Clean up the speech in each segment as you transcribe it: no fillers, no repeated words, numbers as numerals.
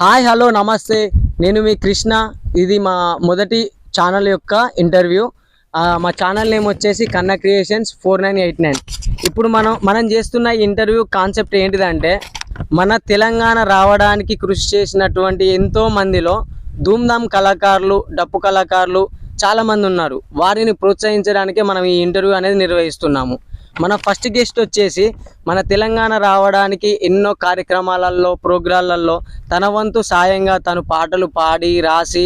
Hi hello నమస్తే, నేను మీ కృష్ణ. ఇది మా మొదటి ఛానల్ యొక్క ఇంటర్వ్యూ. మా ఛానల్ నేమ్ వచ్చేసి కన్నా క్రియేషన్స్ 4989. ఇప్పుడు మనం చేస్తున్న ఇంటర్వ్యూ కాన్సెప్ట్ ఏంటిదంటే, మన తెలంగాణ రావడానికి కృషి చేసినటువంటి ఎంతో మందిలో ధూమ్ధామ్ కళాకారులు, డప్పు కళాకారులు చాలామంది ఉన్నారు. వారిని ప్రోత్సహించడానికే మనం ఈ ఇంటర్వ్యూ అనేది నిర్వహిస్తున్నాము. మన ఫస్ట్ గెస్ట్ వచ్చేసి మన తెలంగాణ రావడానికి ఎన్నో కార్యక్రమాలలో, ప్రోగ్రాంలలో తన వంతు సాయంగా తను పాటలు పాడి రాసి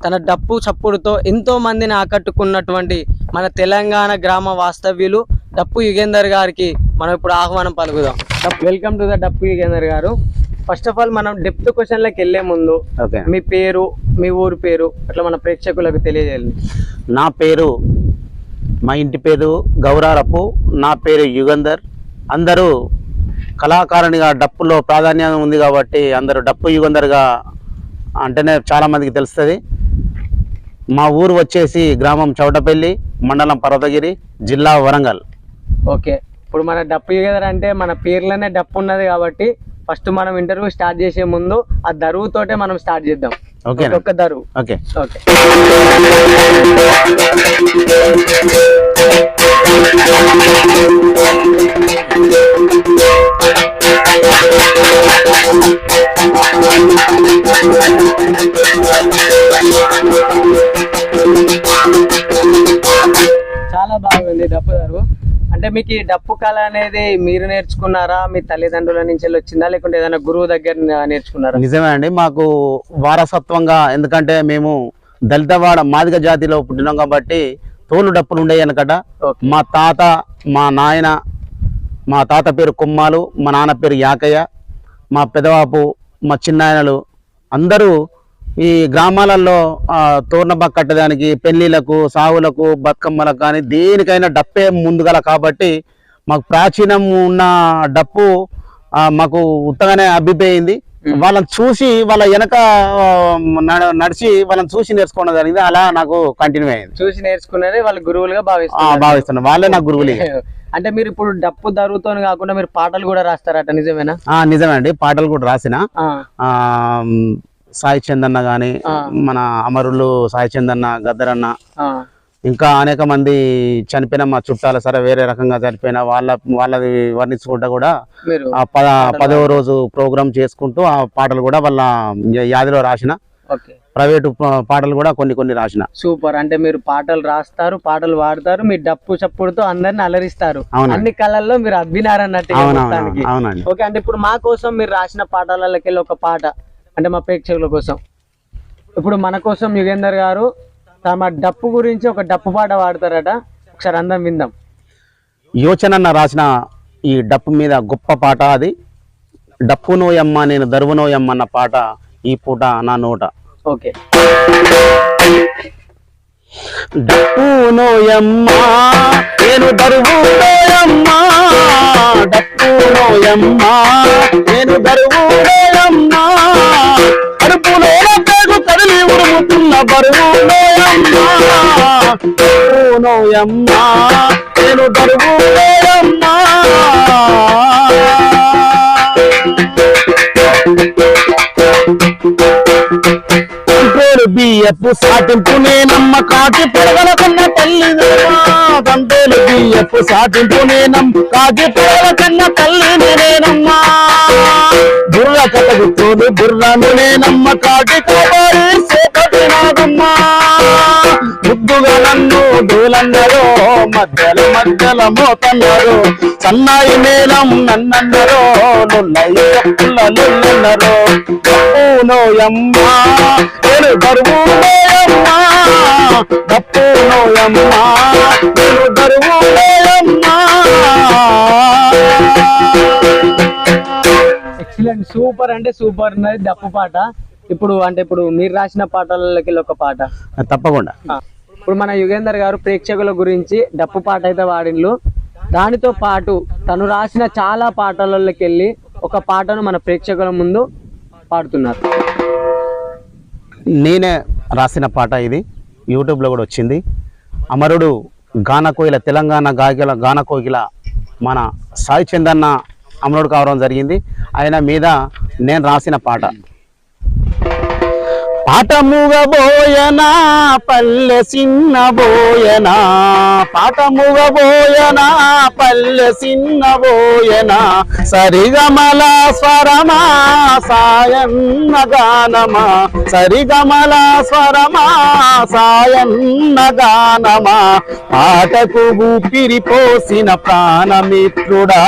తన డప్పు చప్పుడుతో ఎంతో మందిని ఆకట్టుకున్నటువంటి మన తెలంగాణ గ్రామ వాస్తవ్యులు డప్పు యుగేందర్ గారికి మనం ఇప్పుడు ఆహ్వానం పలుకుదాం. వెల్కమ్ టు ద డప్పు యుగేందర్ గారు. ఫస్ట్ ఆఫ్ ఆల్ మనం డెప్త్ క్వశ్చన్లకు వెళ్లే ముందు మీ పేరు, మీ ఊరు పేరు అట్లా మన ప్రేక్షకులకు తెలియజేయాలి. నా పేరు, మా ఇంటి పేరు గౌరారపు, నా పేరు యుగంధర్. అందరూ కళాకారునిగా డప్పులో ప్రాధాన్యం ఉంది కాబట్టి అందరూ డప్పు యుగంధర్గా అంటేనే చాలామందికి తెలుస్తుంది. మా ఊరు వచ్చేసి గ్రామం చౌటపల్లి, మండలం పర్వతగిరి, జిల్లా వరంగల్. ఓకే, ఇప్పుడు మన డప్పు యుగంధర్ అంటే మన పేర్లోనే డప్పు ఉన్నది కాబట్టి ఫస్ట్ మనం ఇంటర్వ్యూ స్టార్ట్ చేసే ముందు ఆ దరువుతోటే మనం స్టార్ట్ చేద్దాం. ఓకే, ఒక్క దరువు. Okay okay. చాలా బాగుంది డప్పు దరువు. అంటే మీకు ఈ డప్పు కళ అనేది మీరు నేర్చుకున్నారా, మీ తల్లిదండ్రుల నుంచి వచ్చిందా, లేకుంటే ఏదైనా గురువు దగ్గర నేర్చుకున్నారా? నిజమే అండి, మాకు వారసత్వంగా, ఎందుకంటే మేము దళితవాడ మాదిగ జాతిలో పుట్టినాం కాబట్టి తోలు డప్పులు ఉండేవి అనకట. మా తాత, మా నాయన, మా తాత పేరు కొమ్మాలు, మా నాన్న పేరు యాకయ్య, మా పెదవాపు, మా చిన్నాయనలు అందరూ ఈ గ్రామాలలో తోరణబా కట్టడానికి, పెళ్లిలకు, సావులకు, బతుకమ్మలకు కానీ దేనికైనా డప్పే ముందుగల కాబట్టి మాకు ప్రాచీనం ఉన్న డప్పు మాకు ఉత్తగానే అబ్బిపోయింది. వాళ్ళని చూసి, వాళ్ళ వెనక నడిచి వాళ్ళని చూసి నేర్చుకోవడం జరిగింది. అలా నాకు కంటిన్యూ అయింది. చూసి నేర్చుకున్నది వాళ్ళ గురువులుగా భావిస్తున్నాను. వాళ్ళే నాకు గురువులు. అంటే మీరు ఇప్పుడు డప్పు దరువుతో కాకుండా మీరు పాటలు కూడా రాస్తారట, నిజమేనా? నిజమే అండి, పాటలు కూడా రాసిన. సాయి చందన్న గాని, మన అమరులు సాయి చందన్న, గద్దరన్న, ఇంకా అనేక మంది చనిపోయిన మా చుట్టాల సరే వేరే రకంగా చనిపోయిన వాళ్ళది వర్ణించుకుంటా కూడా 10వ రోజు ప్రోగ్రామ్ చేసుకుంటూ ఆ పాటలు కూడా వాళ్ళ యాదిలో రాసిన. ప్రైవేటు పాటలు కూడా కొన్ని రాసిన. సూపర్. అంటే మీరు పాటలు రాస్తారు, పాటలు పాడతారు, మీ డప్పు చప్పుడుతో అందరిని అలరిస్తారు. అన్ని కళల్లో మీరు అబ్బినారన్నట్టు. ఓకే, అంటే ఇప్పుడు మా కోసం మీరు రాసిన పాటలకి వెళ్ళి ఒక పాట, అంటే మా ప్రేక్షకుల కోసం ఇప్పుడు మన కోసం యుగేందర్ గారు తమ డప్పు గురించి ఒక డప్పు పాట పాడతారట. ఒకసారి అందరం విందాం. యోచనన్న రాసిన ఈ డప్పు మీద గొప్ప పాట అది. డప్పునోయమ్మ నేను దరువునోయమ్మ అన్న పాట ఈ పూట నా నోట. ఓకే. డప్పునోయమ్మ నేను దరువునోయమ్మ, డప్పునోయమ్మ నేను దరువునోయమ్మ, కడుపులో పేగు కదిలి ఉరుముతున్న బరువునోయమ్మ, డప్పునోయమ్మ నేను దరువునోయమ్మ. బియ్యపు సాటింపు నేనమ్మ, కాకి పొడగల కన్న తల్లిదేమా, తండ్రులు బియ్యపు సాటింపు నేనమ్మ, కాకి పొడగల కన్న తల్లి నేనమ్మా, బుర్ర కథకు తోడు బుర్రను నేనమ్మ, కాకి కోబారి సేపటి నాగమ్మా, ముద్దుగా నన్ను దూలన్నరో, మధ్యల మోతన్నరో, సన్నాయి మేళం నన్నన్నరో, లొల్లయ్య పుల్లలున్నరో, డప్పునోయమ్మ నేను దరువునోయమ్మ, డప్పునోయమ్మ నేను దరువునోయమ్మ. Excellent, super. అంటే సూపర్ ఉన్నది డప్పు పాట. ఇప్పుడు మీరు రాసిన పాటలకి ఒక పాట తప్పకుండా. ఇప్పుడు మన యుగేందర్ గారు ప్రేక్షకుల గురించి డప్పు పాట అయితే వాడిన్లు. దానితో పాటు తను రాసిన చాలా పాటలకి వెళ్ళి ఒక పాటను మన ప్రేక్షకుల ముందు పాడుతున్నారు. నేనే రాసిన పాట ఇది, యూట్యూబ్లో కూడా వచ్చింది. అమరుడు గానకోయిల, తెలంగాణ గానకోయిల మన సాయి చందన్న అమరుడు కావడం జరిగింది. ఆయన మీద నేను రాసిన పాట. పాటముగబోయనా పల్లె సిన్నబోయనా పాటముగబోయనా పల్లె సిన్నబోయనా సరిగమల స్వరమా సాయన్న గానమా సరిగమల స్వరమా సాయన్న గానమా పాటకు ఊపిరి పోసిన ప్రాణమిత్రుడా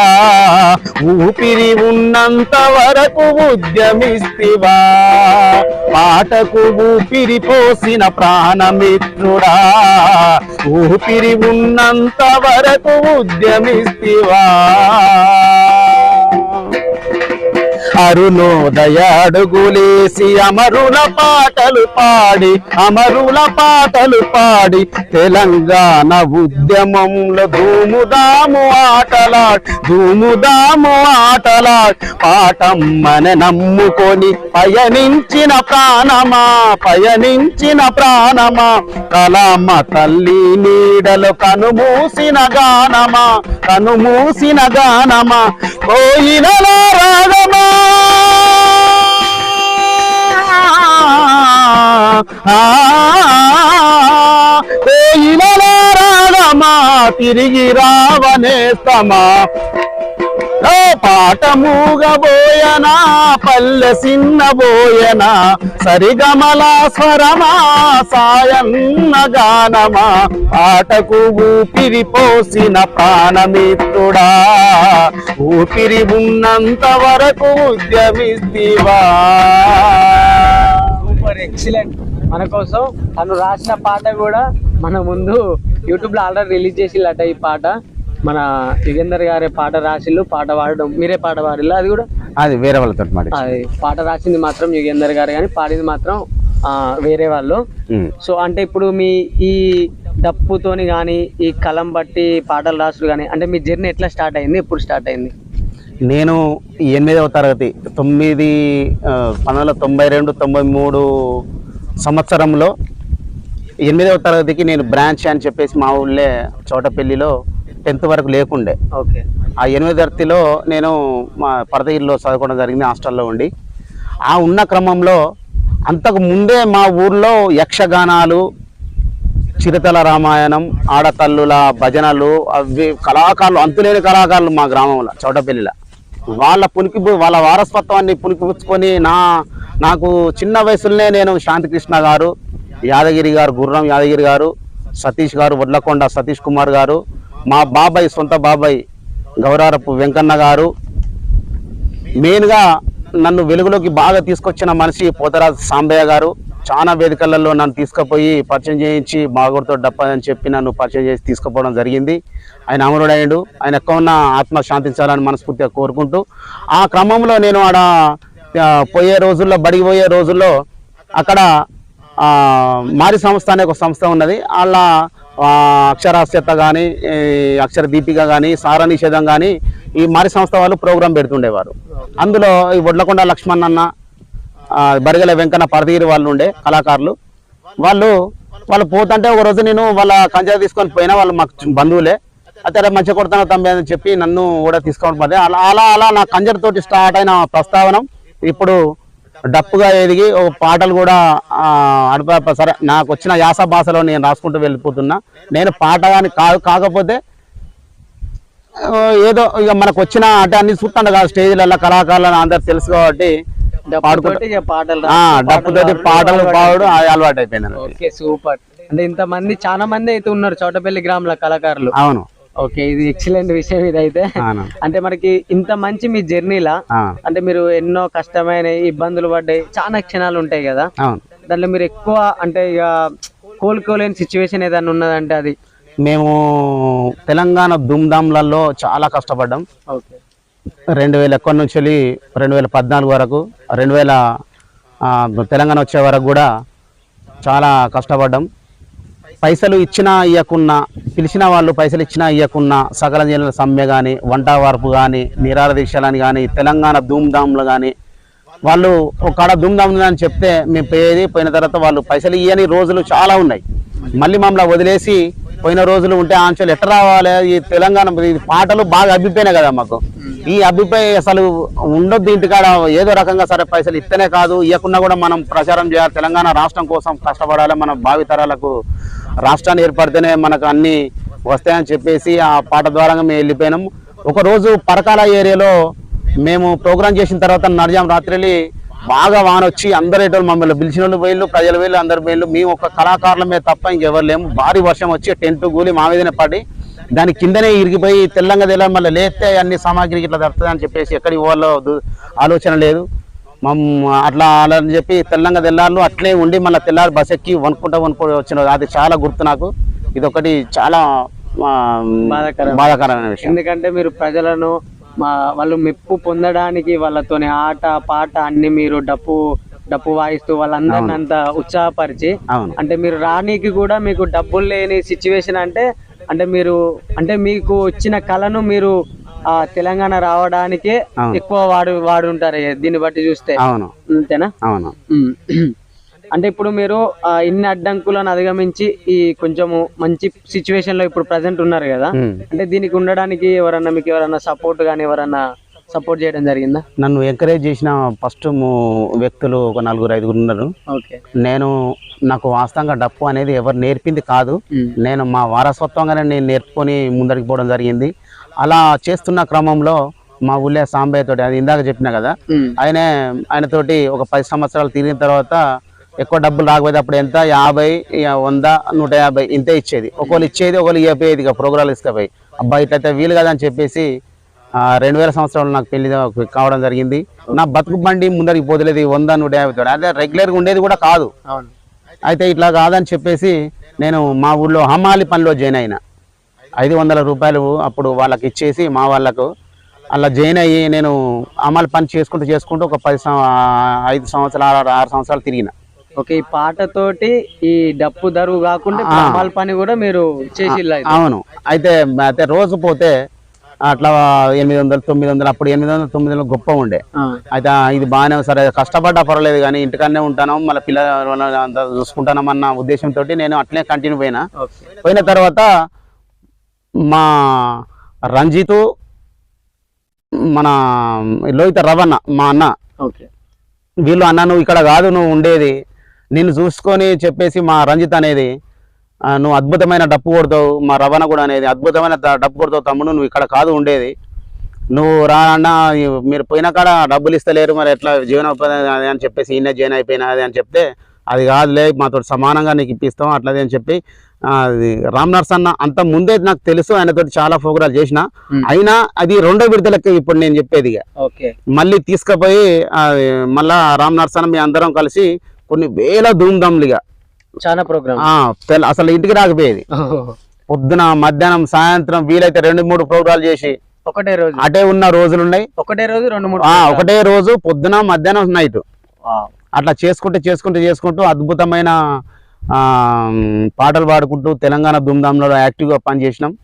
ఊపిరి ఉన్నంత వరకు ఉద్యమిస్తివా పాటకు ఊపిరి పోసిన ప్రాణమిత్రుడా ఊపిరి ఉన్నంత వరకు ఉద్యమిస్తివా అరుణోదయ అడుగులేసి అమరుల పాటలు పాడి తెలంగాణ ఉద్యమంలో ధూముదాము ఆటలాడ్ పాటమ్మని నమ్ముకొని పయనించిన ప్రాణమా కలమ్మ తల్లి నీడలో కనుమూసిన గానమా కోయిలలో రాగమా కోయిలలో రాగమా తిరిగి రావనేస్తమా పాటముగబోయనా పల్లె సిన్నబోయనా సరిగమల స్వరమా సాయన్న గానమా పాటకు ఊపిరి పోసిన ప్రాణమిత్రుడా ఊపిరి ఉన్నంత వరకు ఉద్యమిస్తివా. Super excellent. మన కోసం తను రాసిన పాట కూడా మన ముందు యూట్యూబ్ లో ఆల్రెడీ రిలీజ్ చేసిల్లట. ఈ పాట మన యుగేందర్ గారే పాట రాసిల్లు, పాట పాడడం మీరే పాట పాడిల్లు. అది కూడా అది వేరే వాళ్ళతో అది పాట రాసింది మాత్రం యుగేందర్ గారు, కానీ పాడింది మాత్రం వేరే వాళ్ళు. సో అంటే ఇప్పుడు మీ ఈ డప్పుతోని కానీ ఈ కలం బట్టి పాటలు రాసుడు కానీ అంటే మీ జర్నీ ఎట్లా స్టార్ట్ అయింది, ఎప్పుడు స్టార్ట్ అయింది? నేను 8వ తరగతి 1992-93 సంవత్సరంలో 8వ తరగతికి నేను బ్రాంచ్ అని చెప్పేసి మా ఊళ్ళే చోటపల్లిలో 10th వరకు లేకుండే. ఓకే. ఆ 8వ తరగతిలో నేను మా పరదగిరిలో చదువుకోవడం జరిగింది, హాస్టల్లో ఉండి. ఆ ఉన్న క్రమంలో అంతకు ముందే మా ఊర్లో యక్షగానాలు, చిరుతల రామాయణం, ఆడతల్లుల భజనలు, అవి కళాకారులు, అంతులేని కళాకారులు మా గ్రామంలో చోటపల్లిలో. వాళ్ళ వారసత్వాన్ని పుణికిపుచ్చుకొని నాకు చిన్న వయసులోనే నేను శాంతికృష్ణ గారు, యాదగిరి గారు, గుర్రం యాదగిరి గారు, సతీష్ గారు, వడ్లకొండ సతీష్ కుమార్ గారు, మా బాబాయ్ సొంత బాబాయ్ గౌరారపు వెంకన్న గారు, మెయిన్గా నన్ను వెలుగులోకి బాగా తీసుకొచ్చిన మనిషి పోతరాజు సాంబయ్య గారు. చాలా వేదికలలో నన్ను తీసుకుపోయి పరిచయం చేయించి బాగుడితో డప్ప అని చెప్పి నన్ను పరిచయం చేసి తీసుకుపోవడం జరిగింది. ఆయన అమరుడయ్యాడు. ఆయన ఎక్కువ ఉన్న ఆత్మ శాంతించాలని మనస్ఫూర్తిగా కోరుకుంటూ ఆ క్రమంలో నేను ఆడ బడికి పోయే రోజుల్లో అక్కడ మారి సంస్థ అనే ఒక సంస్థ ఉన్నది. వాళ్ళ అక్షరాస్యత కానీ, అక్షర దీపిక కానీ, సార నిషేధం కానీ ఈ మారి సంస్థ వాళ్ళు ప్రోగ్రాం పెడుతుండేవారు. అందులో ఈ వడ్లకొండ లక్ష్మణ్ అన్న, బరిగల వెంకన్న, పరదగిరి వాళ్ళు ఉండే కళాకారులు. వాళ్ళు పోతుంటే ఒక రోజు నేను వాళ్ళ కంచె తీసుకొని పోయినా, వాళ్ళు మాకు బంధువులే. అయితే మంచిగా కొడతాను తమ్మి అని చెప్పి నన్ను కూడా తీసుకోవడం పదే. అలా నా కంజర్తోటి స్టార్ట్ అయిన ప్రస్తావనం ఇప్పుడు డప్పుగా ఎదిగి పాటలు కూడా సరే నాకు వచ్చిన యాస భాషలో నేను రాసుకుంటూ వెళ్ళిపోతున్నా. నేను పాట కానీ కాకపోతే ఏదో ఇక మనకు వచ్చిన అంటే అన్ని చూస్తుండ కాదు, స్టేజ్లలో కళాకారులను అందరు తెలుసు కాబట్టి డప్పుతోటి పాటలు పాడు అలవాటు అయిపోయింది. Okay, super. అంటే ఇంతమంది చాలా మంది అయితే ఉన్నారు చోటపల్లి గ్రామంలో కళాకారులు. అవును. ఓకే, ఇది ఎక్సలెంట్ విషయం ఇదైతే. అంటే మనకి ఇంత మంచి మీ జర్నీలా అంటే మీరు ఎన్నో కష్టమైన ఇబ్బందులు పడ్డాయి, చాలా క్షణాలు ఉంటాయి కదా, దాంట్లో మీరు ఎక్కువ అంటే ఇక కోలుకోలేని సిచ్యువేషన్ ఏదైనా ఉన్నదంటే అది? మేము తెలంగాణ ధూమ్ధామ్లలో చాలా కష్టపడ్డాం. 2000 నుంచి 2014 వరకు, 2000 తెలంగాణ వచ్చే వరకు కూడా చాలా కష్టపడ్డాం. పైసలు ఇచ్చినా ఇవ్వకున్నా, పిలిచిన వాళ్ళు పైసలు ఇచ్చినా ఇవ్వకున్నా, సకల జనుల సమ్మె కానీ, వంట వార్పు కానీ, నిరాహార దీక్షలని కానీ, తెలంగాణ ధూమ్ధామ్లు కానీ, వాళ్ళు ఒక ధూమ్ధామ్లు అని చెప్తే మేము పోయిన తర్వాత వాళ్ళు పైసలు ఇవ్వని రోజులు చాలా ఉన్నాయి. మళ్ళీ మమ్మల్ని వదిలేసి పోయిన రోజులు ఉంటే ఆంచలు ఎట్లా రావాలి? ఈ తెలంగాణ పాటలు బాగా అబ్బిపోయినాయి కదా మాకు. ఈ అభిప్రాయం అసలు ఉండొద్దు ఇంటికాడ, ఏదో రకంగా సరే పైసలు ఇస్తేనే కాదు, ఇవ్వకుండా కూడా మనం ప్రచారం చేయాలి, తెలంగాణ రాష్ట్రం కోసం కష్టపడాలి, మన భావితరాలకు రాష్ట్రాన్ని ఏర్పడితేనే మనకు అన్ని వస్తాయని చెప్పేసి ఆ పాట ద్వారా మేము వెళ్ళిపోయినాం. ఒకరోజు పరకాల ఏరియాలో మేము ప్రోగ్రామ్ చేసిన తర్వాత నడిజాం రాత్రి బాగా వాన వచ్చి అందరు ఏటో మమ్మల్ని పిలిచిన వాళ్ళు వేళ్ళు, ప్రజల వేళ్ళు, అందరు వేళ్ళు, మేము ఒక కళాకారులమే తప్ప ఇంకెవరు లేము. భారీ వర్షం వచ్చి టెంట్ కూలి మా మీదనే పడి దాని కిందనే ఇరిగిపోయి తెల్లంగా తెల్ల మళ్ళీ లేస్తే అన్ని సామాగ్రికి ఇట్లా దొరుకుతుంది అని చెప్పేసి ఎక్కడికి వాళ్ళ ఆలోచన లేదు. అట్లా అని చెప్పి తెల్లంగా తెల్లారు అట్లే ఉండి మళ్ళీ తెల్లారి బస్ ఎక్కి వణుకుంటా వచ్చిన అది చాలా గుర్తు నాకు. ఇదొకటి చాలా బాధాకరమైన విషయం. ఎందుకంటే మీరు ప్రజలను వాళ్ళు మెప్పు పొందడానికి వాళ్ళతోని ఆట పాట అన్ని మీరు డప్పు వాయిస్తూ వాళ్ళందరిని అంత ఉత్సాహపరిచి, అంటే మీరు రానీకి కూడా మీకు డబ్బులు లేని సిచ్యువేషన్ అంటే మీకు వచ్చిన కళను మీరు తెలంగాణ రావడానికే ఎక్కువ వాడుంటారు దీన్ని బట్టి చూస్తే. అంతేనా? అంటే ఇప్పుడు మీరు ఇన్ని అడ్డంకులను అధిగమించి ఈ కొంచెము మంచి సిచ్యువేషన్ లో ఇప్పుడు ప్రజెంట్ ఉన్నారు కదా, అంటే దీనికి ఉండడానికి మీకు ఎవరన్నా సపోర్ట్ గానీ ఎవరన్నా సపోర్ట్ చేయడం జరిగిందా? నన్ను ఎంకరేజ్ చేసిన ఫస్ట్ వ్యక్తులు ఒక 4-5 ఉన్నారు. నాకు వాస్తవంగా డప్పు అనేది ఎవరు నేర్పింది కాదు, నేను మా వారసత్వంగానే నేను నేర్చుకొని ముందరికి పోవడం జరిగింది. అలా చేస్తున్న క్రమంలో మా ఊళ్ళో సాంబయ్య తోటి, అది ఇందాక చెప్పినా కదా, ఆయనతోటి ఒక 10 సంవత్సరాలు తిరిగిన తర్వాత ఎక్కువ డబ్బులు రాకపోతే అప్పుడు ఎంత 50, 100, 150 ఇంతే ఇచ్చేది. ఒకళ్ళు ఇచ్చేది, ఒకళ్ళు ఇవ్వపోయేది. ఇక ప్రోగ్రాలు ఇసుకపోయి అబ్బాయి ఇట్లయితే వీలు కదా అని చెప్పేసి 2000 సంవత్సరంలో నాకు పెళ్లి కావడం జరిగింది. నా బతుకు బండి ముందరికి పోతలేదు 100, 150 తోటి, అదే రెగ్యులర్గా ఉండేది కూడా కాదు. అయితే ఇట్లా కాదని చెప్పేసి నేను మా ఊళ్ళో హమాలి పనిలో జాయిన్ అయినా. 500 రూపాయలు అప్పుడు వాళ్ళకి ఇచ్చేసి మా వాళ్ళకు అలా జాయిన్ అయ్యి నేను హమాలి పని చేసుకుంటూ ఒక 5 సంవత్సరాలు 6 సంవత్సరాలు తిరిగిన. ఓకే, ఈ పాటతోటి ఈ డప్పు దరువు కాకుండా హమాలి పని కూడా మీరు చేసి? అవును. అయితే రోజు పోతే అట్లా 800, 900, అప్పుడు 800, 900 గొప్ప ఉండే. అయితే ఇది బాగానే సరే కష్టపడ్డా పర్వాలేదు కానీ ఇంటికన్నా ఉంటాను, మళ్ళీ పిల్లలు చూసుకుంటానమన్న ఉద్దేశంతో నేను అట్లే కంటిన్యూ పోయిన తర్వాత మా రంజితు, మన లోహిత రవణ మా అన్న, వీళ్ళు అన్న నువ్వు ఇక్కడ కాదు నువ్వు ఉండేది, నిన్ను చూసుకొని చెప్పేసి మా రంజిత్ అనేది నువ్వు అద్భుతమైన డప్పు కొడతావు, మా రవణ కూడా అనేది అద్భుతమైన డప్పు కొడతావు తమ్ముడు, నువ్వు ఇక్కడ కాదు ఉండేది, నువ్వు రా అన్న, మీరు పోయిన కాడ డబ్బులు ఇస్తలేరు మరి ఎట్లా జీవనోపాధి అది అని చెప్పేసి ఈయన జాయిన్ అయిపోయినది అని చెప్తే, అది కాదులే మాతో సమానంగా నీకు ఇప్పిస్తాం అట్లది అని చెప్పి అది రామ్ నరసన్న అంత ముందే నాకు తెలుసు, ఆయనతో చాలా ప్రోగ్రాలు చేసిన. అయినా అది 2వ విడత లెక్క ఇప్పుడు నేను చెప్పేది. మళ్ళీ తీసుకుపోయి మళ్ళా రామ్ నరసన్న మీ అందరం కలిసి కొన్ని వేల ధూమ్ధామ్లుగా చాలా ప్రోగ్రామ్ అసలు ఇంటికి రాకపోయేది. పొద్దున మధ్యాహ్నం సాయంత్రం వీలైతే 2-3 ప్రోగ్రాలు చేసి ఒకటే రోజు అటే ఉన్న రోజులు ఉన్నాయి. ఒకటే రోజు 2-3 ఒకటే రోజు పొద్దున మధ్యాహ్నం నైట్ అట్లా చేసుకుంటూ అద్భుతమైన పాటలు పాడుకుంటూ తెలంగాణ ధూమ్ధాంలో యాక్టివ్గా పనిచేసినాం.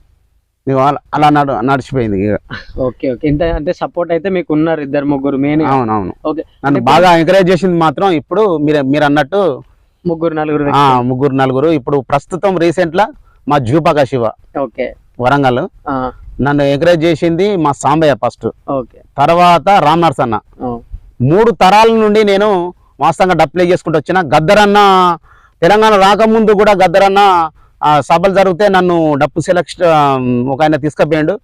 అలా నడిచిపోయింది. ఓకే ఓకే, ఇంత అంటే సపోర్ట్ అయితే మీకు ఉన్నారు 2-3 మెయిన్. అవునవును. నన్ను బాగా ఎంకరేజ్ చేసింది మాత్రం ఇప్పుడు మీరు అన్నట్టు 3-4 ఇప్పుడు ప్రస్తుతం రీసెంట్ లా మా జూపాక శివ వరంగల్ నన్ను ఎంకరేజ్ చేసింది మా సాంబయ్య ఫస్ట్, తర్వాత రామ్ నరసన్న. 3 తరాల నుండి నేను వాస్తవంగా డప్లే చేసుకుంటూ వచ్చిన. గద్దరన్న తెలంగాణ రాకముందు కూడా గద్దరన్న సభలు జరిగితే నన్ను డప్పు సెలెక్షన్ ఒక ఆయన తీసుకుపోయాడు.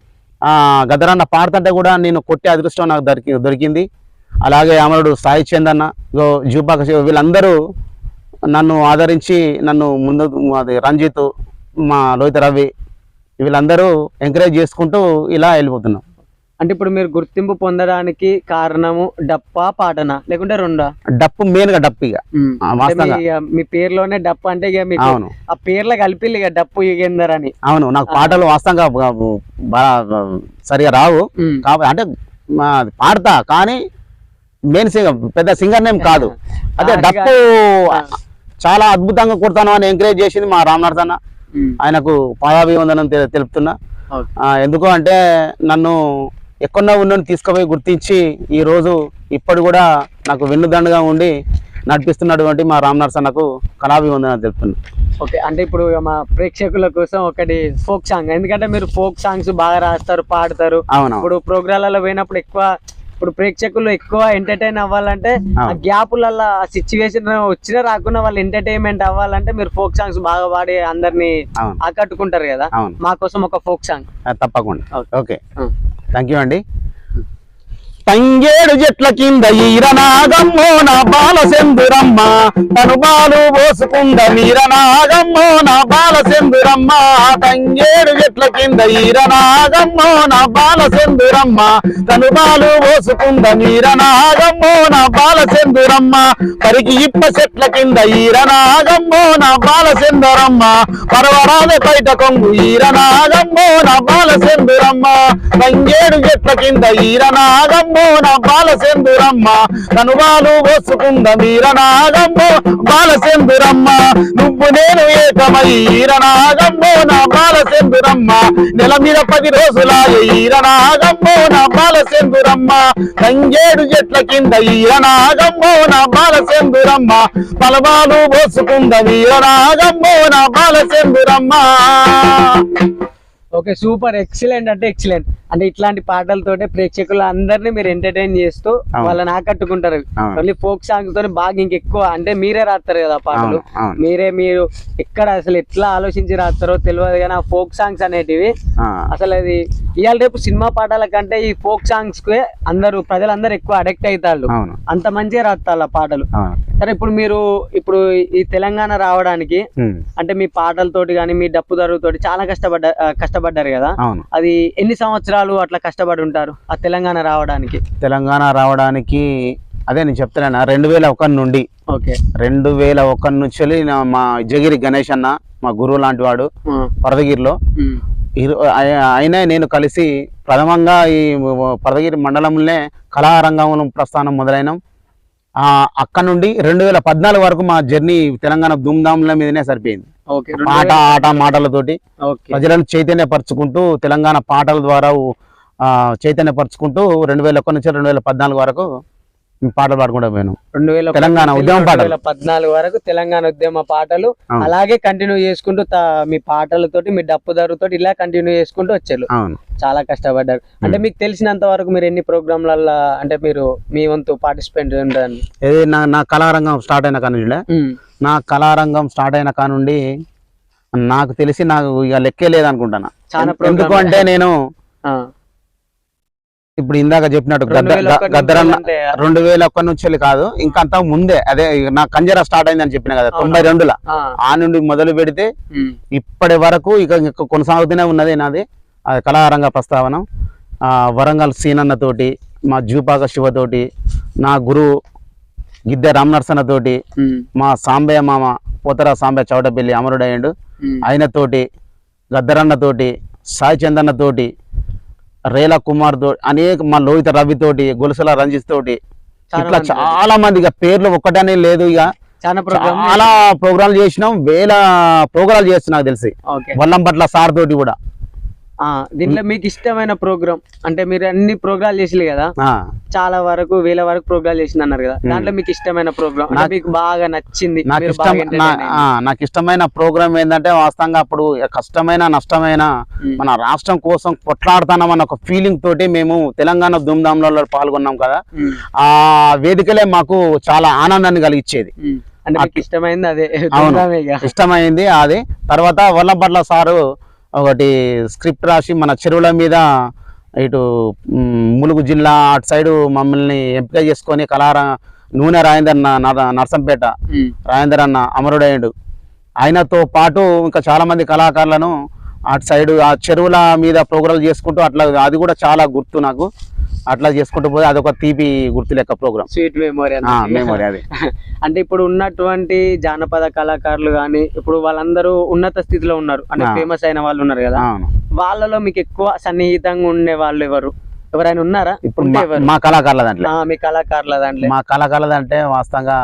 గద్దరన్న పాడుతుంటే కూడా నేను కొట్టే అదృష్టం నాకు దొరికింది. అలాగే అమరుడు సాయి చందన్న, జూపాక శివ, వీళ్ళందరూ నన్ను ఆదరించి నన్ను ముందు అది రంజిత్, మా లోహిత రవి, వీళ్ళందరూ ఎంకరేజ్ చేసుకుంటూ ఇలా వెళ్ళిపోతున్నాం. అంటే ఇప్పుడు మీరు గుర్తింపు పొందడానికి కారణము డప్పా పాటనా లేకుంటే 2? డప్పు మెయిన్ గా డప్పు. ఇక మీ పేరులోనే డప్పు అంటే ఇక మీకు ఆ పేర్లో కలిపి ఇక డప్పు ఇగేందరని. అవును, నాకు పాటలు వాస్తవంగా సరిగా రావు, అంటే పాడతా కానీ మెయిన్ పెద్ద సింగర్ నేమ్ కాదు. అదే డప్పు చాలా అద్భుతంగా కొడతాను అని ఎంకరేజ్ చేసింది మా రామ్ నరసన్న. ఆయనకు పాదాభివందనం తెలుపుతున్నా. ఎందుకు అంటే నన్ను ఎక్కడో ఉన్నోని తీసుకుపోయి గుర్తించి ఈరోజు ఇప్పుడు కూడా నాకు వెన్నుదండగా ఉండి నడిపిస్తున్నటువంటి మా రామ్ నరసన్నకు కళాభివందనాలు తెలుపుతున్నాను. ఓకే, అంటే ఇప్పుడు మా ప్రేక్షకుల కోసం ఒకటి ఫోక్ సాంగ్, ఎందుకంటే మీరు ఫోక్ సాంగ్స్ బాగా రాస్తారు, పాడతారు. అవును. ఇప్పుడు ప్రోగ్రాలలో పోయినప్పుడు ఎక్కువ ఇప్పుడు ప్రేక్షకులు ఎక్కువ ఎంటర్టైన్ అవ్వాలంటే ఆ గ్యాపులలో ఆ సిచ్యువేషన్ వచ్చినా రాకుండా వాళ్ళు ఎంటర్టైన్మెంట్ అవ్వాలంటే మీరు ఫోక్ సాంగ్స్ బాగా పాడి అందరినీ ఆకట్టుకుంటారు కదా. మా కోసం ఒక ఫోక్ సాంగ్. తప్పకుండా. ఓకే, థ్యాంక్ యూ అండి. తంగేడు చెట్ల కింద ఈరనాగమ్మో నా బాలసెందురమ్మ, తను బాలు పోసుకుంద మీరనాగమ్మో నా బాలసెందురమ్మ. తంగేడు చెట్ల కింద ఈరనాగమ్మో నా బాలసెందురమ్మ, తను బాలు పోసుకుంద మీరనాగమ్మో నా బాలసెందురమ్మ. పరికి ఇప్ప చెట్ల కింద ఈరనాగమ్మో నా బాలసెందురమ్మ, పరవరాల బయట కొంగు ఈరనాగమ్మో నా బాలసెందురమ్మ. తంగేడు చెట్ల కింద ఈరనాగమ్మో నా బాలసెందురమ్మ, కనుబాలు పోసుకుంద మీరనాగమ్మో బాలసెందురమ్మ. నువ్వు నేను ఏకమై ఈరనాగమ్మో నా బాలసెందురమ్మ, నెల మీద 10 రోజుల ఈరనాగమ్మో నా బాలసెందురమ్మ. తంగేడు చెట్ల కింద ఈరనాగమ్మో నా బాలసెందురమ్మ, పలబాలు పోసుకుంద మీరనాగమ్మో నా బాలసెందురమ్మ. ఓకే, సూపర్, ఎక్సలెంట్ అంటే ఎక్సలెంట్. అంటే ఇట్లాంటి పాటలతోటే ప్రేక్షకులు అందరినీ మీరు ఎంటర్టైన్ చేస్తూ వాళ్ళని ఆకట్టుకుంటారు. ఓన్లీ ఫోక్ సాంగ్స్ తోనే బాగా ఇంకెక్కువ అంటే మీరే రాస్తారు కదా పాటలు, మీరు ఎక్కడ అసలు ఎట్లా ఆలోచించి రాస్తారో తెలియదు కానీ ఆ ఫోక్ సాంగ్స్ అనేటివి అసలు అది ఇవాళ రేపు సినిమా పాటల కంటే ఈ ఫోక్ సాంగ్స్ కే ప్రజలందరూ ఎక్కువ అడిక్ట్ అవుతారు. అంత మంచిగా రాస్తారు ఆ పాటలు. సరే, ఇప్పుడు ఈ తెలంగాణ రావడానికి అంటే మీ పాటలతోటి కానీ మీ డప్పు దరువుతోటి చాలా కష్టపడ్డారు కదా. అది ఎన్ని సంవత్సరాలు అట్లా కష్టపడి ఉంటారు ఆ తెలంగాణ రావడానికి? తెలంగాణ రావడానికి అదే నేను చెప్తాను, 2001 నుండి. ఓకే, 2001 నుంచి మా జగిరి గణేష్ అన్న మా గురువు లాంటి వాడు పరదగిరిలో అయినా నేను కలిసి ప్రథమంగా ఈ పరదగిరి మండలంలోనే కళారంగంలో ప్రస్థానం మొదలైన అక్కడ నుండి 2014 వరకు మా జర్నీ తెలంగాణ ధూమ్ధాంల మీదనే సరిపోయింది. ఆట మాటలతోటి ప్రజలను చైతన్యపరుచుకుంటూ తెలంగాణ పాటల ద్వారా చైతన్యపరుచుకుంటూ 2001 నుంచి 2014 వరకు పాటలు పాడుకుంటూ పోయాను. తెలంగాణ ఉద్యమ పాటలు 2014 వరకు తెలంగాణ ఉద్యమ పాటలు అలాగే కంటిన్యూ చేసుకుంటూ మీ పాటలతోటి మీ డప్పు దరుతోటి ఇలా కంటిన్యూ చేసుకుంటూ వచ్చారు. చాలా కష్టపడ్డారు. అంటే మీకు తెలిసినంత వరకు మీరు ఎన్ని ప్రోగ్రాంలలో అంటే మీరు మీ వంతు పార్టిసిపేట్ ఉండండి? నా కళారంగం స్టార్ట్ అయిన కానుండి నాకు తెలిసి నాకు ఇక లెక్కే లేదనుకుంటాను. ఎందుకు అంటే నేను ఇప్పుడు ఇందాక చెప్పినట్టు గద్దరన్న 2001 నుంచి కాదు, ఇంకంతా ముందే అదే నా కంజరా స్టార్ట్ అయిందని చెప్పిన కదా 92లో. ఆ నుండి మొదలు పెడితే ఇప్పటి వరకు ఇక కొనసాగుతూనే ఉన్నది నాది కళారంగ ప్రస్తావన. వరంగల్ సీనన్నతోటి, మా జూపాక శివతోటి, నా గురువు గిద్దె రామ్ నరసన్నతోటి, మా సాంబయ్య మామ పోతరా సాంబయ్య చౌటపల్లి అమరుడయ్యండు ఆయనతోటి, గద్దరన్నతోటి, సాయి చందన్నతోటి, రేలా కుమార్ తోటి, అనేక మా లోహిత రవితోటి, గొలుసుల రంజిత్ తోటి, ఇట్లా చాలా మంది ఇక పేర్లు ఒక్కటనే లేదు. ఇక చాలా ప్రోగ్రాంలు చేసినాం, వేల ప్రోగ్రాంలు చేస్తున్నా నాకు తెలిసి. వల్లంపట్ల సార్ తోటి కూడా. దీంట్లో మీకు ఇష్టమైన ప్రోగ్రామ్ అంటే మీరు అన్ని ప్రోగ్రాలు చేసి కదా, చాలా వరకు వేల వరకు ప్రోగ్రాలు చేసింది అన్నారు కదా, దాంట్లో మీకు ఇష్టమైన ప్రోగ్రామ్ మీకు బాగా నచ్చింది? నాకు ఇష్టమైన ప్రోగ్రామ్ ఏంటంటే వాస్తవంగా అప్పుడు కష్టమైన నష్టమైన మన రాష్ట్రం కోసం కొట్లాడుతున్నాం అన్న ఒక ఫీలింగ్ తోటి మేము తెలంగాణ ధూమ్ధాంలలో పాల్గొన్నాం కదా. ఆ వేదికలే మాకు చాలా ఆనందాన్ని కలిగించేది. ఇష్టమైంది అదే, ఇష్టమైంది అది. తర్వాత వల్లంపట్ల సారు ఒకటి స్క్రిప్ట్ రాసి మన చెరువుల మీద ఇటు ములుగు జిల్లా అటు సైడు మమ్మల్ని ఎంపిక చేసుకొని నూనె రాజేందర్ నర్సంపేట రాజేందర్ అన్న అమరుడయ్యుడు ఆయనతో పాటు ఇంకా చాలా మంది కళాకారులను అటు సైడు ఆ చెరువుల మీద ప్రోగ్రాంలు చేసుకుంటూ అట్లా అది కూడా చాలా గుర్తు నాకు. అట్లా చేసుకుంటూ పోయి అదొక తీపి గుర్తు లెక్క ప్రోగ్రామ్, స్వీట్ మెమొరీ అది. అంటే ఇప్పుడు ఉన్నటువంటి జానపద కళాకారులు కానీ ఇప్పుడు వాళ్ళందరూ ఉన్నత స్థితిలో ఉన్నారు, అంటే ఫేమస్ అయిన వాళ్ళు ఉన్నారు కదా, వాళ్ళలో మీకు ఎక్కువ సన్నిహితంగా ఉండే వాళ్ళు ఎవరైనా ఉన్నారా? ఇప్పుడు మా కళాకారుల దాంట్లో మా కళాకారుల అంటే వాస్తవంగా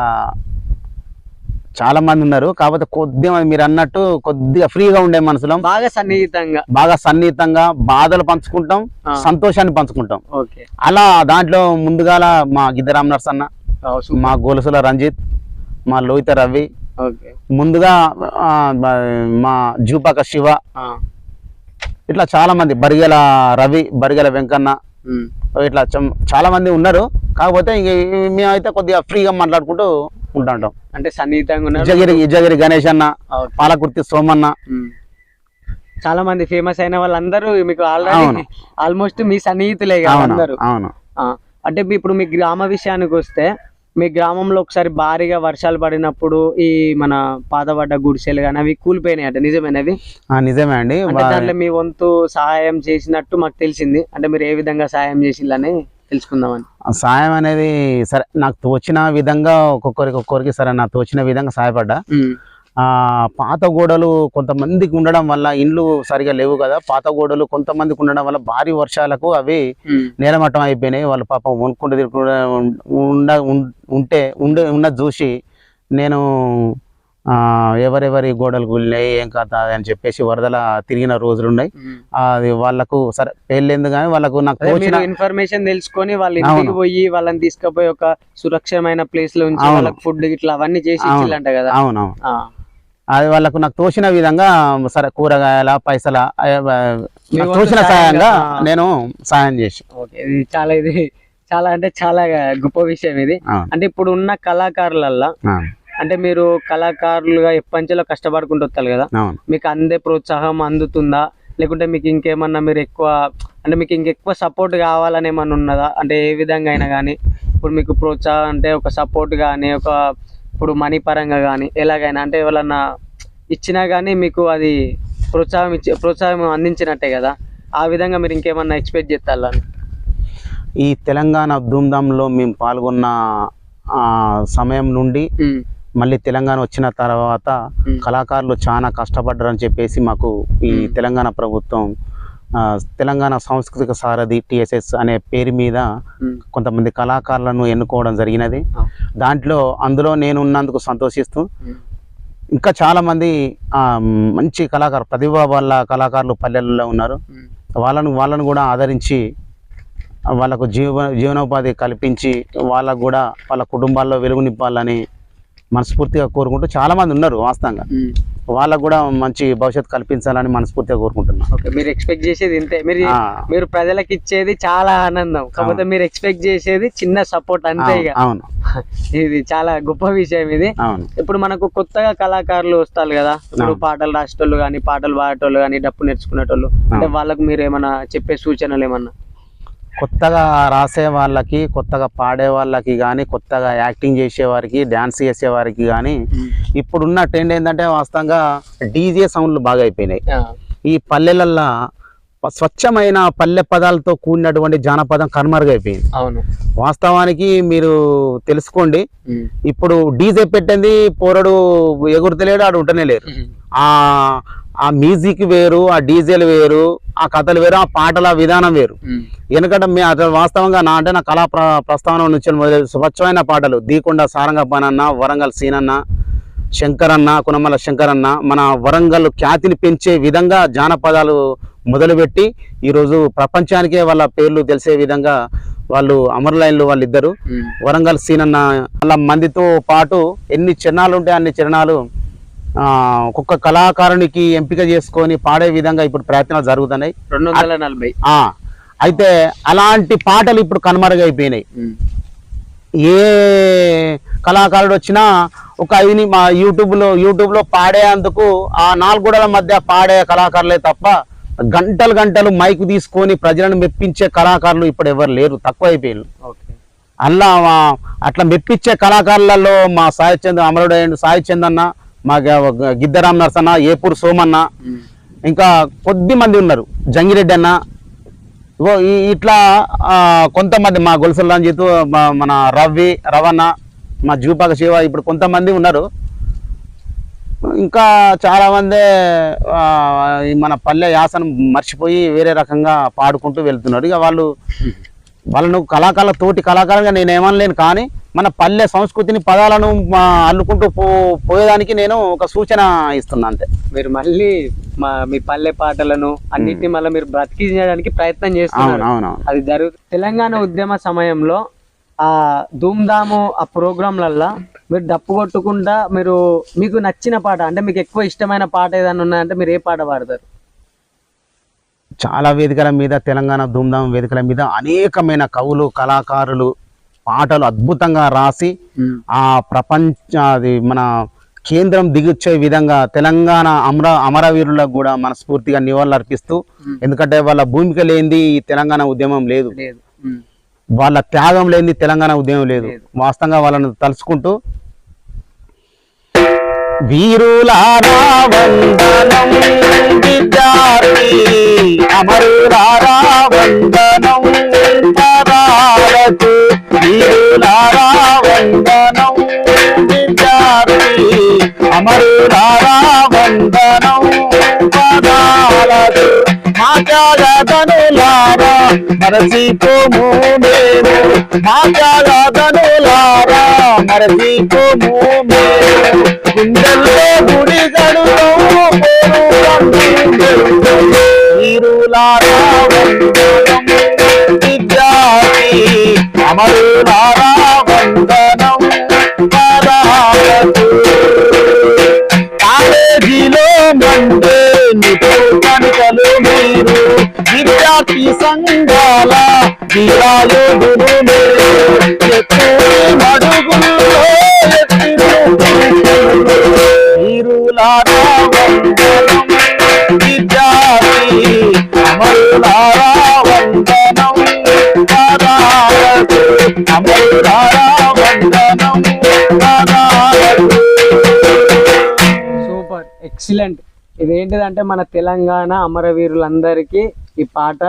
చాలా మంది ఉన్నారు. కాకపోతే కొద్దిగా మీరు అన్నట్టు కొద్దిగా ఫ్రీగా ఉండే మనసులో బాగా సన్నిహితంగా బాధలు పంచుకుంటాం, సంతోషాన్ని పంచుకుంటాం. అలా దాంట్లో ముందుగాల మా గిద్దె రామ్ నరసన్న, మా గొలుసుల రంజిత్, మా లోహిత రవి, ఓకే ముందుగా మా జూపాక శివ, ఇట్లా చాలా మంది, బరిగెల రవి, బరిగెల వెంకన్న, ఇట్లా చాలా మంది ఉన్నారు. కాకపోతే ఇంక మేమైతే కొద్దిగా ఫ్రీగా మాట్లాడుకుంటూ ఉంటాం. అంటే సన్నిహితంగా ఇజగిరి గణేష్ అన్న, పాలకుర్తి సోమన్న, చాలా మంది ఫేమస్ అయిన వాళ్ళందరూ మీకు ఆల్రెడీ ఆల్మోస్ట్ మీ సన్నిహితులే కదా అందరూ. అవును. అంటే ఇప్పుడు మీ గ్రామ విషయానికి వస్తే, మీ గ్రామంలో ఒకసారి భారీగా వర్షాలు పడినప్పుడు ఈ మన పాతబడ్డ గుడిసెలు కానీ అవి కూలిపోయినాయి అంటే నిజమేనది? నిజమే అండి. అంటే దాంట్లో మీ వంతు సహాయం చేసినట్టు మాకు తెలిసింది. అంటే మీరు ఏ విధంగా సహాయం చేసిల్లని తెలుసుకుందామని. సాయం అనేది సరే నాకు తోచిన విధంగా ఒక్కొక్కరికి సరే నాకు తోచిన విధంగా సహాయపడ్డా. పాత గోడలు కొంతమందికి ఉండడం వల్ల, ఇండ్లు సరిగా లేవు కదా, పాత గోడలు కొంతమందికి ఉండడం వల్ల భారీ వర్షాలకు అవి నేలమట్టం అయిపోయినాయి. వాళ్ళు పాపం వణుకుంటూ ఉన్నది చూసి నేను ఎవరెవరి గోడలు కూలినాయి ఏం కథ అని చెప్పేసి వరదల తిరిగిన రోజులు ఉన్నాయి. అది వాళ్ళకు సరే పేర్లేదు కానీ వాళ్ళకు నాకు తోచిన ఇన్ఫర్మేషన్ తెలుసుకొని వాళ్ళ ఇంటికి పోయి వాళ్ళని తీసుకుపోయి ఒక సురక్షితమైన ప్లేస్ లో ఉంచి వాళ్ళకి ఫుడ్ ఇట్లా అవన్నీ చేసి ఇచ్చిల్లంట కదా. అవునవును. అది వాళ్ళకు నాకు తోచిన విధంగా సరే కూరగాయల పైసల తోచిన సాయంగా నేను సాయం చేసి. ఇది చాలా అంటే చాలా గొప్ప విషయం ఇది. అంటే ఇప్పుడు ఉన్న కళాకారులల్లా అంటే మీరు కళాకారులుగా ఎప్పటిలో కష్టపడుకుంటూ వస్తారు కదా, మీకు అందే ప్రోత్సాహం అందుతుందా, లేకుంటే మీకు ఇంకేమన్నా మీరు ఎక్కువ అంటే మీకు ఇంకెక్కువ సపోర్ట్ కావాలని ఏమన్నా ఉన్నదా? అంటే ఏ విధంగా అయినా కానీ ఇప్పుడు మీకు ప్రోత్సాహం అంటే ఒక సపోర్ట్ కానీ ఒక ఇప్పుడు మనీ పరంగా కానీ ఎలాగైనా అంటే ఎవరన్నా ఇచ్చినా కానీ మీకు అది ప్రోత్సాహం అందించినట్టే కదా, ఆ విధంగా మీరు ఇంకేమన్నా ఎక్స్పెక్ట్ చేస్తారని? ఈ తెలంగాణ ధూమ్ధాంలో మేము పాల్గొన్న సమయం నుండి మళ్ళీ తెలంగాణ వచ్చిన తర్వాత కళాకారులు చాలా కష్టపడ్డారని చెప్పేసి మాకు ఈ తెలంగాణ ప్రభుత్వం తెలంగాణ సాంస్కృతిక సారథి TSS అనే పేరు మీద కొంతమంది కళాకారులను ఎన్నుకోవడం జరిగినది. అందులో నేను ఉన్నందుకు సంతోషిస్తూ ఇంకా చాలా మంది మంచి ప్రతిభ వాళ్ళ కళాకారులు పల్లెల్లో ఉన్నారు. వాళ్ళను కూడా ఆదరించి వాళ్ళకు జీవనోపాధి కల్పించి వాళ్ళకు కూడా వాళ్ళ కుటుంబాల్లో వెలుగు నింపాలని మనస్ఫూర్తిగా కోరుకుంటూ చాలా మంది ఉన్నారు. వాస్తవంగా వాళ్ళకు కూడా మంచి భవిష్యత్తు కల్పించాలని మనస్ఫూర్తిగా కోరుకుంటున్నాను. ఓకే, మీరు ఎక్స్పెక్ట్ చేసేది ఇంతే. మీరు ప్రజలకు ఇచ్చేది చాలా ఆనందం, కాకపోతే మీరు ఎక్స్పెక్ట్ చేసేది చిన్న సపోర్ట్ అంతే. అవును, ఇది చాలా గొప్ప విషయం ఇది. ఇప్పుడు మనకు కొత్తగా కళాకారులు వస్తారు కదా, ఇప్పుడు పాటలు రాసేటోళ్ళు కానీ పాటలు పాడేటోళ్ళు కానీ డప్పు నేర్చుకునేటోళ్ళు, అంటే వాళ్ళకు మీరు ఏమన్నా చెప్పే సూచనలు ఏమన్నా? కొత్తగా రాసే వాళ్ళకి, కొత్తగా పాడే వాళ్ళకి కానీ, కొత్తగా యాక్టింగ్ చేసేవారికి, డ్యాన్స్ చేసేవారికి కానీ ఇప్పుడున్న ట్రెండ్ ఏంటంటే వాస్తవంగా డీజే సౌండ్లు బాగా అయిపోయినాయి. ఈ పల్లెలల్లో స్వచ్ఛమైన పల్లె పదాలతో కూడినటువంటి జానపదం కనుమరుగైపోయింది. అవును, వాస్తవానికి మీరు తెలుసుకోండి, ఇప్పుడు డీజే పెట్టింది పోరడు ఎగురుతలేడు, ఆడు ఉంటనే లేరు. ఆ మ్యూజిక్ వేరు, ఆ డీజేలు వేరు, ఆ కథలు వేరు, ఆ పాటల విధానం వేరు. ఎందుకంటే వాస్తవంగా నా కళా ప్రస్తావన నుంచి మొదలు స్వచ్ఛమైన పాటలు దీకొండ సారంగపానన్న, వరంగల్ సీనన్న, శంకరన్న, కునమల శంకరన్న మన వరంగల్ ఖ్యాతిని పెంచే విధంగా జానపదాలు మొదలుపెట్టి ఈరోజు ప్రపంచానికే వాళ్ళ పేర్లు తెలిసే విధంగా వాళ్ళు అమరులైన్లు వాళ్ళిద్దరు. వరంగల్ సీనన్న వాళ్ళ మందితో పాటు ఎన్ని చరణాలు ఉంటే అన్ని చరణాలు ఒక్కొక్క కళాకారునికి ఎంపిక చేసుకొని పాడే విధంగా ఇప్పుడు ప్రయత్నాలు జరుగుతున్నాయి. 240. అయితే అలాంటి పాటలు ఇప్పుడు కనుమరుగైపోయినాయి. ఏ కళాకారుడు వచ్చినా ఒక మా యూట్యూబ్లో పాడేందుకు ఆ 4 గోడల మధ్య పాడే కళాకారులే తప్ప గంటలు మైకు తీసుకొని ప్రజలను మెప్పించే కళాకారులు ఇప్పుడు ఎవరు లేరు, తక్కువైపోయారు. అట్లా మెప్పించే కళాకారులలో మా అమరుడైన సాయి చందన్న, మా గిద్దరామ్ నర్సన్న, ఏపూర్ సోమన్న, ఇంకా కొద్ది మంది ఉన్నారు, జంగిరెడ్డి అన్న, ఇట్లా కొంతమంది మా గొలుసుల రంజిత్, మన రవణ, మా జూపాక శివ, ఇప్పుడు కొంతమంది ఉన్నారు. ఇంకా చాలా మంది మన పల్లె యాసను మర్చిపోయి వేరే రకంగా పాడుకుంటూ వెళ్తున్నారు. ఇక వాళ్ళను తోటి కళాకారులుగా నేను ఏమనలేను, కానీ మన పల్లె సంస్కృతిని పదాలను అల్లుకుంటూ పోయేదానికి నేను ఒక సూచన ఇస్తున్నా అంతే. మీరు మళ్ళీ మీ పల్లె పాటలను అన్నిటిని మళ్ళీ మీరు బ్రతికించడానికి ప్రయత్నం చేస్తున్నారు. అది జరుగుతుంది. తెలంగాణ ఉద్యమ సమయంలో ఆ ధూమ్ధాము ఆ ప్రోగ్రాంలల్లో మీరు డప్పు కొట్టుకుంటా మీరు మీకు నచ్చిన పాట అంటే మీకు ఎక్కువ ఇష్టమైన పాట ఏదైనా ఉన్నాయంటే మీరు ఏ పాట పాడతారు? చాలా వేదికల మీద, తెలంగాణ ధూమ్ధాం వేదికల మీద అనేకమైన కవులు, కళాకారులు పాటలు అద్భుతంగా రాసి ఆ అది మన కేంద్రం దిగుచ్చే విధంగా తెలంగాణ అమరవీరులకు కూడా మనస్ఫూర్తిగా నివాళులు అర్పిస్తూ, ఎందుకంటే వాళ్ళ భూమిక లేనిది ఈ తెలంగాణ ఉద్యమం లేదు, వాళ్ళ త్యాగం లేనిది తెలంగాణ ఉద్యమం లేదు. వాస్తవంగా వాళ్ళని తలుచుకుంటూ వీరులారా వందనం విద్యార్థి అమరులారా వందనం పరాలకు, వీరులారా వందనం విద్యార్థి అమరులారా వందనం పరాలకు, మా త్యాగధనులారా మరచిపోము మేము, మా త్యాగధనులారా మరచిపోము మేము, గుండెల్లో గుడి వీరులారా వందనం విద్యార్థి అమరులారా వందనం పరాలకు, కాలేజీలో మండే నిపుణులు మీరు, విద్యార్థి సంఘాల వీరాయోధులు మీరు, ఎక్కువ మడుగుల్లో వీరులారా వందనం విద్యార్థి అమరులారా వందనం పరాలకు, అమరులారా వందనం పరాలకు. Super, excellent. ఇదేంటిదంటే మన తెలంగాణ అమరవీరులందరికీ ఈ పాట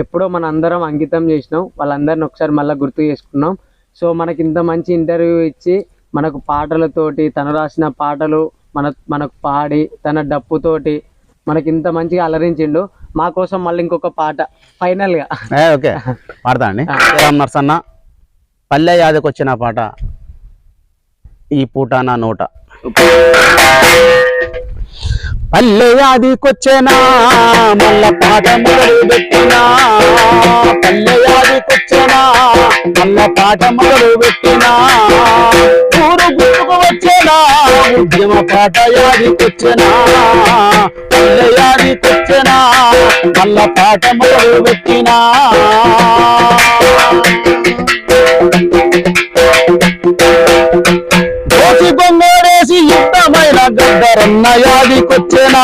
ఎప్పుడో మన అందరం అంకితం చేసినాం, వాళ్ళందరిని ఒకసారి మళ్ళీ గుర్తు చేసుకున్నాం. సో మనకి ఇంత మంచి ఇంటర్వ్యూ ఇచ్చి మనకు పాటలతోటి తను రాసిన పాటలు మనకు పాడి తన డప్పుతోటి మనకి ఇంత మంచిగా అలరించిండు. మా కోసం మళ్ళీ ఇంకొక పాట ఫైనల్గా ఓకే పాడతా అండి. రామ్ నర్సన్న పల్లె యాదకి వచ్చిన పాట ఈ పూట నా నోట. పల్లె యాదికొచ్చేనా మల్ల పాట మొదలు పెట్టినా, పల్లె యాదికొచ్చేనా మల్ల పాట మొదలు పెట్టినా, ఊరు గుర్తుకు వచ్చేనా ఉద్యమ పాట యాదికొచ్చేనా, పల్లె యాదికొచ్చేనా మల్ల పాట మొదలు పెట్టినా, దోసి బొమ్మరేసి యుద్ధమైన గద్దరన్న యాదికొచ్చేనా,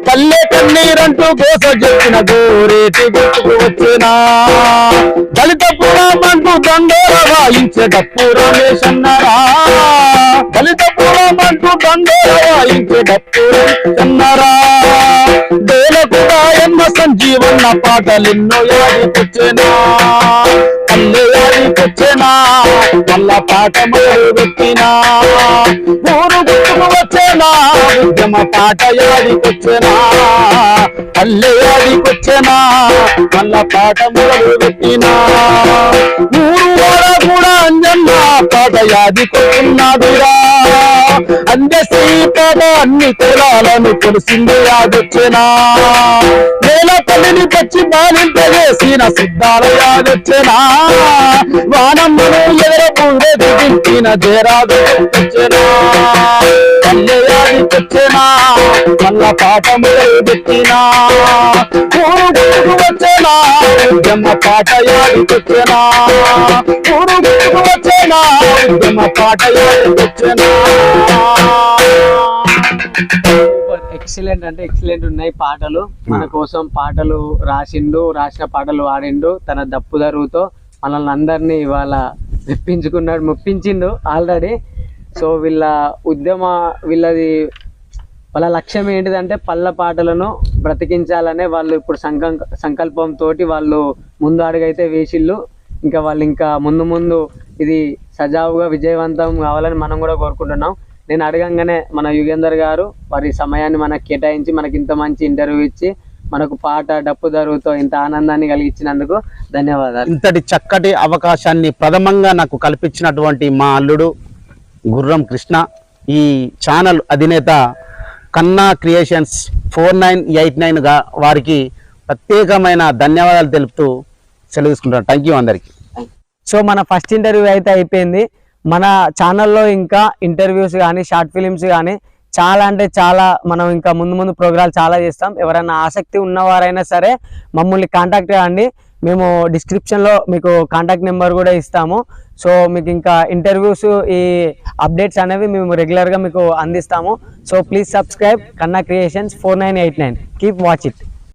పల్లె కన్నీరంటూ గోస చెప్పిన గోరేటి గుర్తుకు వచ్చేనా, దళిత పురమంటూ దండోర వాయించే డప్పు రమేష్ అన్నరా, దళిత పురమంటూ దండోర వాయించే డప్పు అన్నరా, దేలకుడా ఎన్న సంజీవన్న పాటలెన్నో యాదికొచ్చేనా, పల్లె యాదికొచ్చేనా మల్ల పాట మొదలు పెట్టినా, ఊరు గుర్తుకు వచ్చేనా ఉద్యమ పాట యాదికొచ్చేనా, పల్లె యాదికొచ్చేనా మల్ల పాట మొదలు పెట్టినా, ఊరు వాడ కూడా అంజన్న పాట యాదికొచ్చున్నాదురా, అందశ్రీ పాట అన్ని కులాలను తెలిసింది యాదొచ్చేనా, నేలపల్లిని పచ్చి బాలింపజేసిన సిద్ధాల యాదొచ్చేనా, వానమ్మను ఎదరపూడే దించిన జయరాజు వచ్చేనా, పల్లె యాదికొచ్చేనా మల్ల పాట మొదలు పెట్టినా, ఊరు గుర్తుకు వచ్చేనా ఉద్యమ పాట యాదికొచ్చేనా, ఊరు గుర్తుకు వచ్చేనా ఉద్యమ పాట యాదికొచ్చేనా. ఎక్సలెంట్ అంటే ఎక్సలెంట్ ఉన్నాయి పాటలు. మన కోసం పాటలు రాసిన పాటలు వాడిండు, తన దప్పుదరువుతో మనల్ని అందరినీ ఇవాళ మెప్పించిండు ఆల్రెడీ. సో వాళ్ళ లక్ష్యం ఏంటిదంటే పల్లె పాటలను బ్రతికించాలనే వాళ్ళు ఇప్పుడు సంకల్పంతో వాళ్ళు ముందు అడుగైతే వేసిళ్ళు. ఇంకా వాళ్ళు ఇంకా ముందు ఇది సజావుగా విజయవంతం కావాలని మనం కూడా కోరుకుంటున్నాం. నేను అడగంగానే మన యుగేందర్ గారు వారి సమయాన్ని మనకు కేటాయించి మనకి ఇంత మంచి ఇంటర్వ్యూ ఇచ్చి మనకు పాట డప్పు దరువుతో ఇంత ఆనందాన్ని కలిగించినందుకు ధన్యవాదాలు. ఇంతటి చక్కటి అవకాశాన్ని ప్రథమంగా నాకు కల్పించినటువంటి మా అల్లుడు గుర్రం కృష్ణ, ఈ ఛానల్ అధినేత కన్నా క్రియేషన్స్ 4989 వారికి ప్రత్యేకమైన ధన్యవాదాలు తెలుపుతూ సెలవు తీసుకుంటున్నాను. థ్యాంక్ యూ అందరికీ. సో మన ఫస్ట్ ఇంటర్వ్యూ అయితే అయిపోయింది. మన ఛానల్లో ఇంకా ఇంటర్వ్యూస్ కానీ షార్ట్ ఫిలిమ్స్ కానీ చాలా అంటే చాలా మనం ఇంకా ముందు ముందు ప్రోగ్రాలు చాలా చేస్తాం. ఎవరైనా ఆసక్తి ఉన్నవారైనా సరే మమ్మల్ని కాంటాక్ట్ అవ్వండి. మేము డిస్క్రిప్షన్లో మీకు కాంటాక్ట్ నెంబర్ కూడా ఇస్తాము. సో మీకు ఇంకా ఇంటర్వ్యూస్ ఈ అప్డేట్స్ అనేవి మేము రెగ్యులర్గా మీకు అందిస్తాము. సో ప్లీజ్ సబ్స్క్రైబ్ కన్నా క్రియేషన్స్ 4989. Keep watch it.